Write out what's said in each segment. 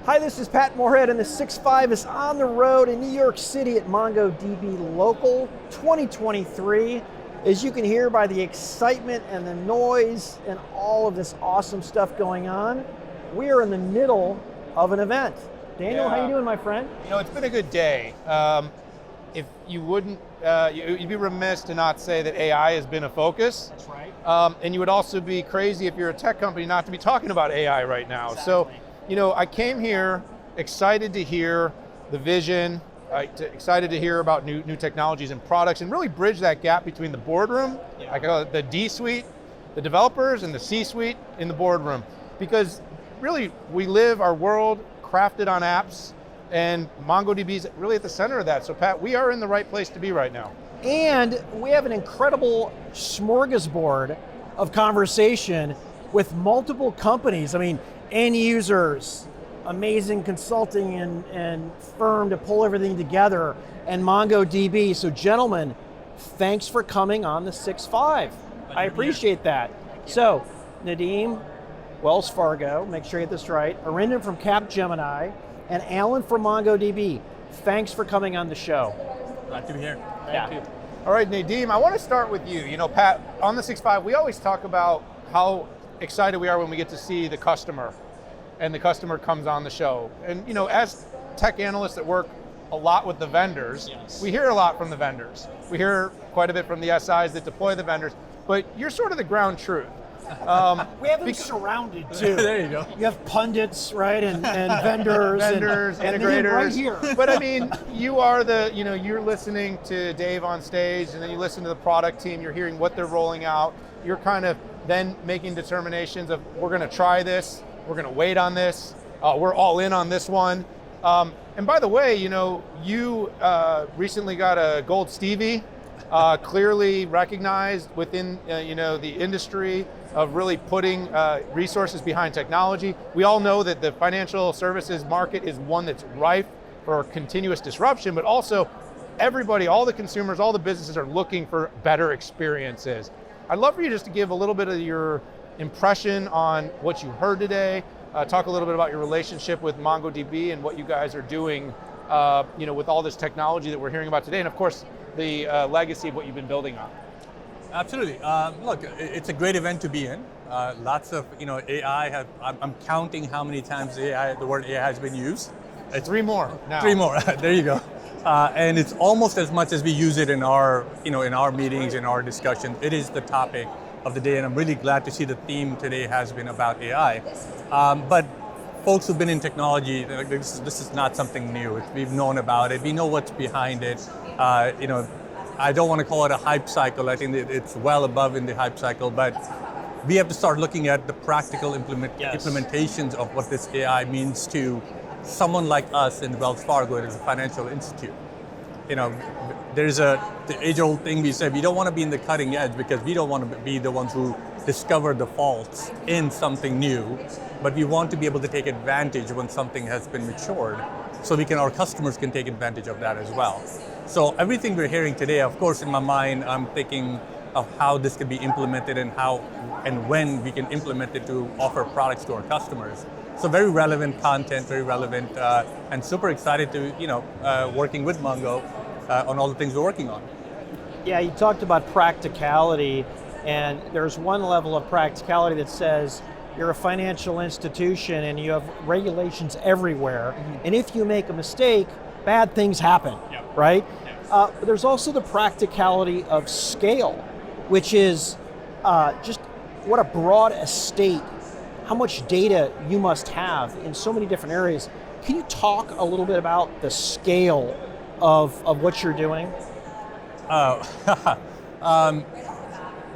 Hi, this is Pat Moorhead, and the 6.5 is on the road in New York City at MongoDB Local 2023. As you can hear by the excitement and the noise and all of this awesome stuff going on, we are in the middle of an event. Daniel, how you doing, my friend? You know, it's been a good day. If you wouldn't, you'd be remiss to not say that AI has been a focus. That's right. And you would also be crazy if you're a tech company not to be talking about AI right now. Exactly. So, you know, I came here excited to hear the vision, excited to hear about new technologies and products, and really bridge that gap between the boardroom, I call it the D-suite, the developers, and the C-suite in the boardroom. Because really, we live our world crafted on apps, and MongoDB is really at the center of that. So Pat, we are in the right place to be right now. And we have an incredible smorgasbord of conversation with multiple companies. I mean, end users, amazing consulting and firm to pull everything together, and MongoDB. So gentlemen, thanks for coming on the 6.5. I appreciate that. So, Nadeem, Wells Fargo, make sure you get this right, Arindam from Capgemini, and Alan from MongoDB. Thanks for coming on the show. Glad to be here. Thank you. All right, Nadeem, I want to start with you. You know, Pat, on the 6.5, we always talk about how excited we are when we get to see the customer, and the customer comes on the show. And you know, as tech analysts that work a lot with the vendors, we hear a lot from the vendors. We hear quite a bit from the SIs that deploy the vendors, but you're sort of the ground truth. We have them surrounded too. There you go. You have pundits, right, and vendors, Vendors, and integrators. right here. But I mean, you are you're listening to Dave on stage, and then you listen to the product team, you're hearing what they're rolling out. You're kind of then making determinations of, we're going to try this, we're going to wait on this, we're all in on this one. And by the way, you know, you recently got a gold Stevie, clearly recognized within the industry of really putting resources behind technology. We all know that the financial services market is one that's rife for continuous disruption, but also everybody, all the consumers, all the businesses are looking for better experiences. I'd love for you just to give a little bit of your impression on what you heard today, talk a little bit about your relationship with MongoDB and what you guys are doing with all this technology that we're hearing about today, and of course, the legacy of what you've been building on. Absolutely. Look, it's a great event to be in. Lots of AI. I'm counting how many times the word AI has been used. It's 3 more now. 3 more. There you go. And it's almost as much as we use it in our meetings, in our discussions. It is the topic of the day, and I'm really glad to see the theme today has been about AI. But folks who've been in technology, this is not something new. We've known about it. We know what's behind it. I don't want to call it a hype cycle. I think it's well above in the hype cycle, but we have to start looking at the practical implementations of what this AI means to someone like us in Wells Fargo as a financial institute. You know, there's the age-old thing we say, we don't want to be in the cutting edge because we don't want to be the ones who discover the faults in something new, but we want to be able to take advantage when something has been matured, so our customers can take advantage of that as well. So everything we're hearing today, of course, in my mind, I'm thinking of how this can be implemented and how and when we can implement it to offer products to our customers. So very relevant content, very relevant, and super excited to working with Mongo on all the things we're working on. Yeah, you talked about practicality, and there's one level of practicality that says you're a financial institution and you have regulations everywhere, and if you make a mistake, bad things happen, right? But there's also the practicality of scale, which is just what a broad estate, how much data you must have in so many different areas. Can you talk a little bit about the scale of what you're doing?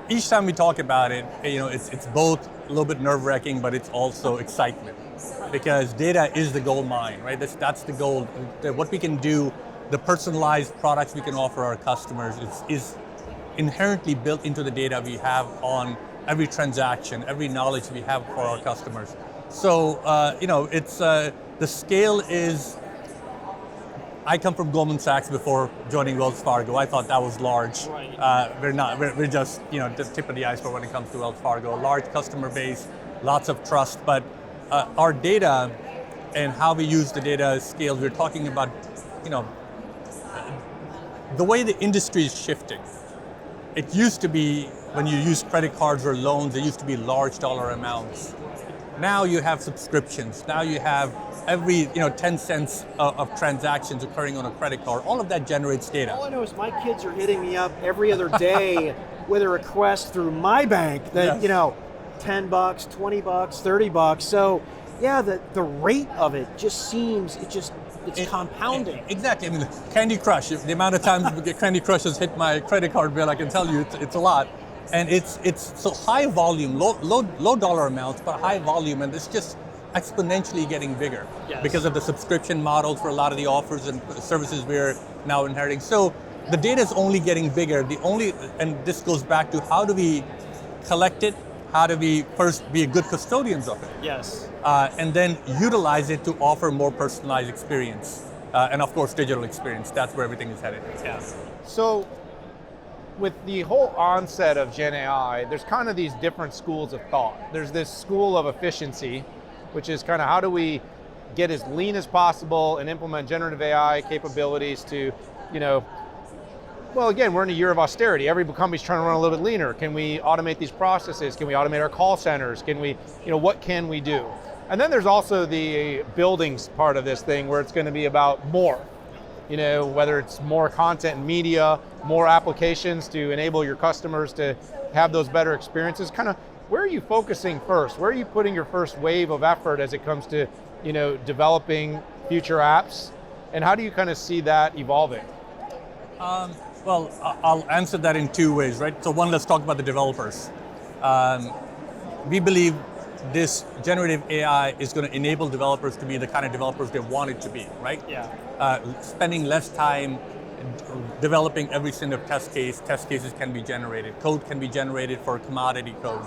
Each time we talk about it, it's both a little bit nerve-wracking, but it's also excitement, because data is the gold mine, right? That's the gold. What we can do, the personalized products we can offer our customers is inherently built into the data we have on every transaction, every knowledge we have for our customers. So, it's the scale is. I come from Goldman Sachs before joining Wells Fargo. I thought that was large. Right. We're not. We're just the tip of the iceberg when it comes to Wells Fargo. Large customer base, lots of trust, but our data and how we use the data scales. We're talking about, the way the industry is shifting. It used to be when you use credit cards or loans, it used to be large dollar amounts. Now you have subscriptions. Now you have every 10 cents of transactions occurring on a credit card. All of that generates data. All I know is my kids are hitting me up every other day with a request through my bank that, Yes. $10, $20, $30. So yeah, the rate of it just seems, it's compounding. Exactly. I mean, Candy Crush, the amount of times Candy Crush has hit my credit card bill, I can tell you it's a lot. And it's so high volume, low dollar amounts, but high volume, and it's just exponentially getting bigger because of the subscription models for a lot of the offers and services we're now inheriting. So the data is only getting bigger. And this goes back to how do we collect it? How do we first be good custodians of it? Yes. And then utilize it to offer more personalized experience. And of course, digital experience. That's where everything is headed. Yeah. So with the whole onset of Gen AI, there's kind of these different schools of thought. There's this school of efficiency, which is kind of how do we get as lean as possible and implement generative AI capabilities to, well, again, we're in a year of austerity. Every company's trying to run a little bit leaner. Can we automate these processes? Can we automate our call centers? Can we, what can we do? And then there's also the buildings part of this thing where it's going to be about more. Whether it's more content and media, more applications to enable your customers to have those better experiences. Kind of, where are you focusing first? Where are you putting your first wave of effort as it comes to, developing future apps? And how do you kind of see that evolving? Well, I'll answer that in two ways, right? So one, let's talk about the developers. We believe this generative AI is going to enable developers to be the kind of developers they want it to be, right? Yeah. Spending less time developing every single test case. Test cases can be generated. Code can be generated for commodity code.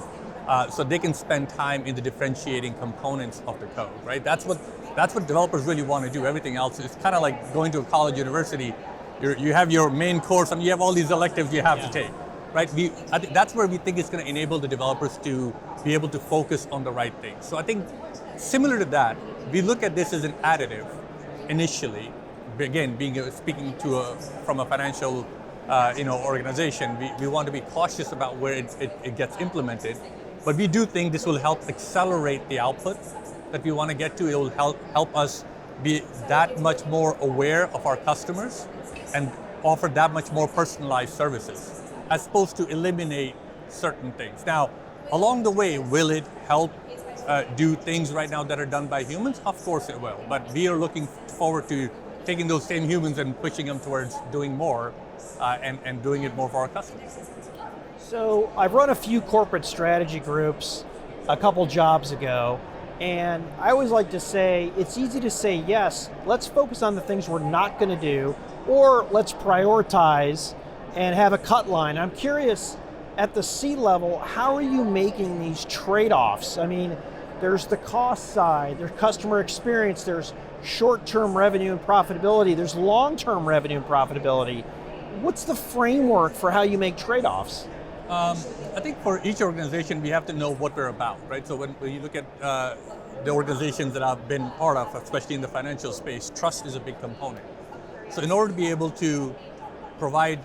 So they can spend time in the differentiating components of the code, right? That's what developers really want to do. Everything else is kind of like going to a college university. You have your main course and you have all these electives you have to take, right? I think that's where we think it's going to enable the developers to be able to focus on the right things. So I think similar to that, we look at this as an additive initially. Again, speaking from a financial organization, we want to be cautious about where it gets implemented. But we do think this will help accelerate the output that we want to get to. It will help us be that much more aware of our customers and offer that much more personalized services, as opposed to eliminate certain things. Now, along the way, will it help do things right now that are done by humans? Of course it will, but we are looking forward to taking those same humans and pushing them towards doing more and doing it more for our customers. So I've run a few corporate strategy groups a couple jobs ago, and I always like to say, it's easy to say, yes, let's focus on the things we're not going to do, or let's prioritize and have a cut line. I'm curious, at the C-level, how are you making these trade-offs? I mean, there's the cost side, there's customer experience, there's short-term revenue and profitability, there's long-term revenue and profitability. What's the framework for how you make trade-offs? I think for each organization, we have to know what we're about, right? So when you look at the organizations that I've been part of, especially in the financial space, trust is a big component. So in order to be able to provide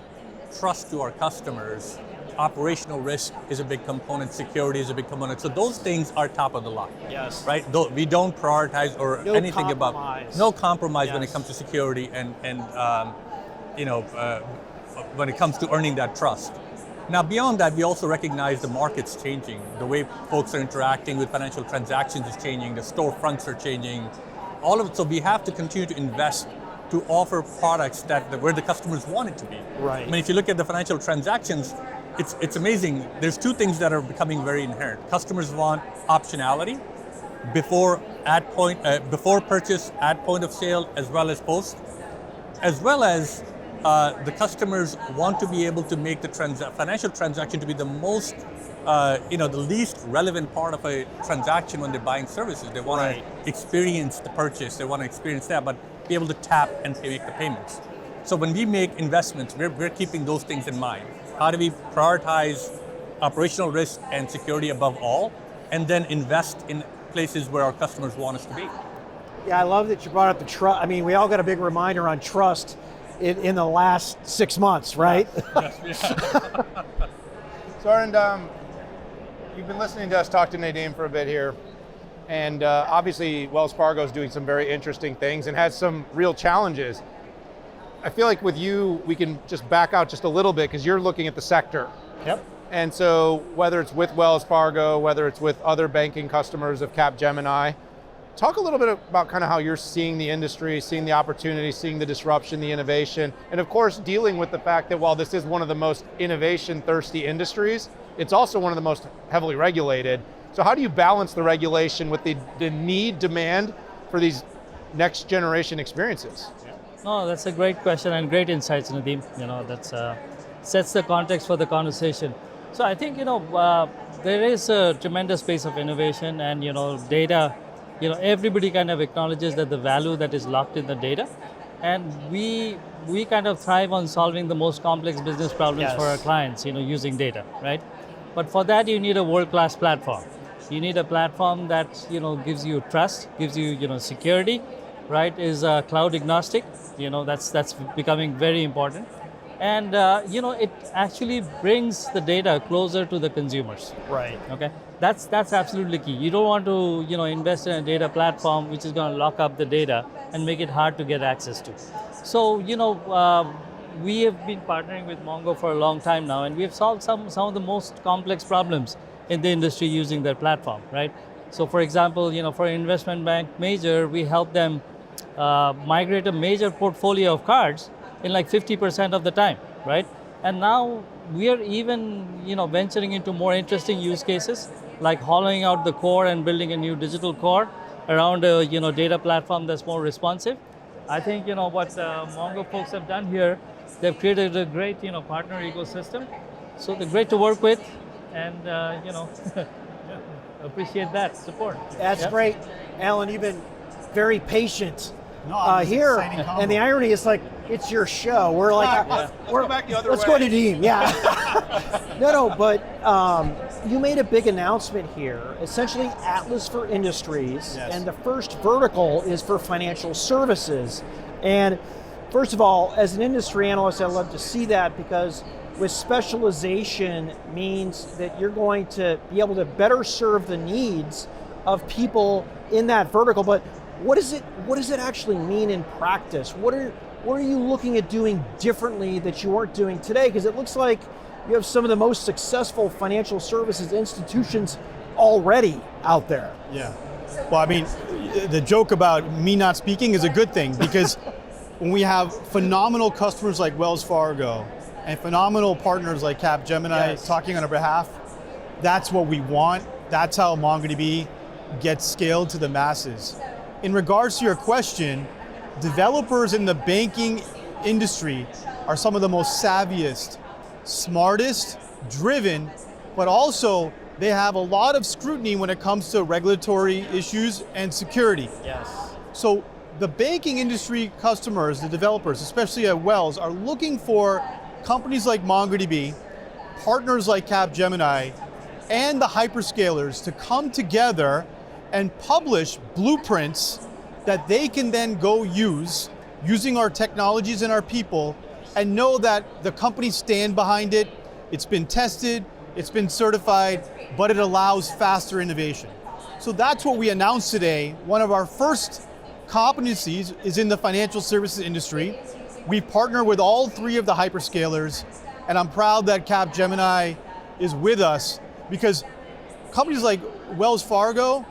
trust to our customers, operational risk is a big component, security is a big component. So those things are top of the line. Yes. Right? We don't prioritize or No anything compromise. about no compromise Yes. when it comes to security and when it comes to earning that trust. Now beyond that, we also recognize the market's changing. The way folks are interacting with financial transactions is changing. The storefronts are changing. All of it. So we have to continue to invest to offer products where the customers want it to be. Right. I mean, if you look at the financial transactions, it's amazing. There's two things that are becoming very inherent. Customers want optionality before purchase, at point of sale, as well as post, as well as the customers want to be able to make the financial transaction to be the most, the least relevant part of a transaction when they're buying services. They want Right. to experience the purchase. They want to experience that, but be able to tap and make the payments. So when we make investments, we're keeping those things in mind. How do we prioritize operational risk and security above all, and then invest in places where our customers want us to be? Yeah, I love that you brought up the trust. I mean, we all got a big reminder on trust in the last 6 months, right? So Arindam, you've been listening to us talk to Nadeem for a bit here, and obviously Wells Fargo is doing some very interesting things and has some real challenges. I feel like with you, we can just back out just a little bit because you're looking at the sector. Yep. And so whether it's with Wells Fargo, whether it's with other banking customers of Capgemini, talk a little bit about kind of how you're seeing the industry, seeing the opportunity, seeing the disruption, the innovation, and of course dealing with the fact that while this is one of the most innovation thirsty industries, it's also one of the most heavily regulated. So how do you balance the regulation with the need, demand for these next generation experiences? No, that's a great question and great insights, Nadeem. That's sets the context for the conversation. So I think, there is a tremendous pace of innovation and, data, everybody kind of acknowledges that the value that is locked in the data. And we kind of thrive on solving the most complex business problems for our clients, using data, right? But for that, you need a world-class platform. You need a platform that, gives you trust, gives you, security, right? Is cloud agnostic. That's becoming very important. And it actually brings the data closer to the consumers. Right. Okay, that's absolutely key. You don't want to invest in a data platform which is going to lock up the data and make it hard to get access to. So we have been partnering with Mongo for a long time now, and we have solved some of the most complex problems in the industry using their platform. Right. So for example, for an investment bank major, we help them migrate a major portfolio of cards in like 50% of the time, right? And now we are even, venturing into more interesting use cases, like hollowing out the core and building a new digital core around a, data platform that's more responsive. I think, what Mongo folks have done here, they've created a great, partner ecosystem. So they're great to work with, and appreciate that support. That's great. Alan, you've been very patient here, and the irony is like, it's your show. We're like, we're back the other way. Let's go to Nadeem, yeah. No, but you made a big announcement here, essentially Atlas for Industries, and the first vertical is for financial services. And first of all, as an industry analyst, I love to see that because with specialization means that you're going to be able to better serve the needs of people in that vertical. But what does it actually mean in practice? What are you looking at doing differently that you weren't doing today? Because it looks like you have some of the most successful financial services institutions already out there. Yeah. Well, I mean, the joke about me not speaking is a good thing because when we have phenomenal customers like Wells Fargo and phenomenal partners like Capgemini talking on our behalf, that's what we want. That's how MongoDB gets scaled to the masses. In regards to your question, developers in the banking industry are some of the most savviest, smartest, driven, but also they have a lot of scrutiny when it comes to regulatory issues and security. Yes. So the banking industry customers, the developers, especially at Wells, are looking for companies like MongoDB, partners like Capgemini, and the hyperscalers to come together and publish blueprints that they can then go using our technologies and our people, and know that the companies stand behind it, it's been tested, it's been certified, but it allows faster innovation. So that's what we announced today. One of our first competencies is in the financial services industry. We partner with all three of the hyperscalers, and I'm proud that Capgemini is with us because companies like Wells Fargo,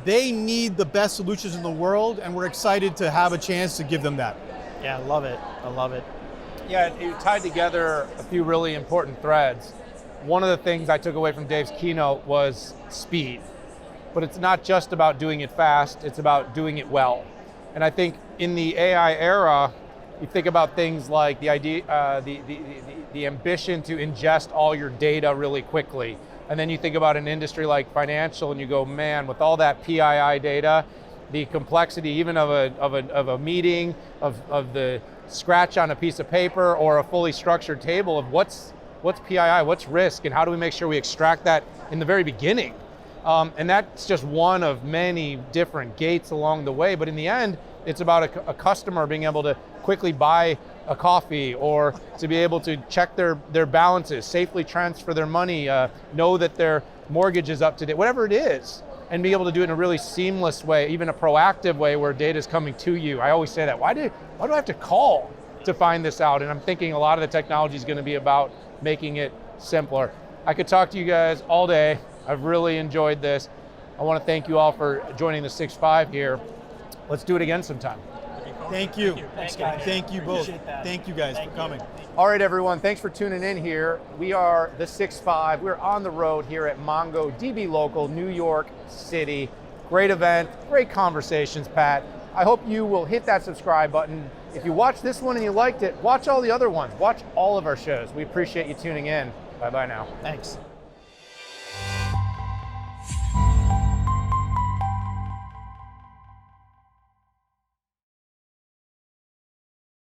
they need the best solutions in the world, and we're excited to have a chance to give them that. Yeah, I love it. I love it. Yeah, you tied together a few really important threads. One of the things I took away from Dave's keynote was speed. But it's not just about doing it fast, it's about doing it well. And I think in the AI era, you think about things like the idea, the ambition to ingest all your data really quickly. And then you think about an industry like financial and you go, man, with all that PII data, the complexity even of a meeting, of the scratch on a piece of paper or a fully structured table of what's PII, what's risk, and how do we make sure we extract that in the very beginning? And that's just one of many different gates along the way. But in the end, it's about a customer being able to quickly buy a coffee, or to be able to check their balances, safely transfer their money, know that their mortgage is up to date, whatever it is, and be able to do it in a really seamless way, even a proactive way where data is coming to you. I always say that, why do I have to call to find this out? And I'm thinking a lot of the technology is going to be about making it simpler. I could talk to you guys all day. I've really enjoyed this. I want to thank you all for joining the 6-5 here. Let's do it again sometime. Thank you. Thanks, guys. Thank you both. Appreciate that. Thank you guys Thank for you. coming. All right, everyone, thanks for tuning in here. We are the 6-5. We're on the road here at MongoDB Local, New York City. Great event, great conversations, Pat. I hope you will hit that subscribe button. If you watched this one and you liked it, watch all the other ones. Watch all of our shows. We appreciate you tuning in. Bye-bye now. Thanks.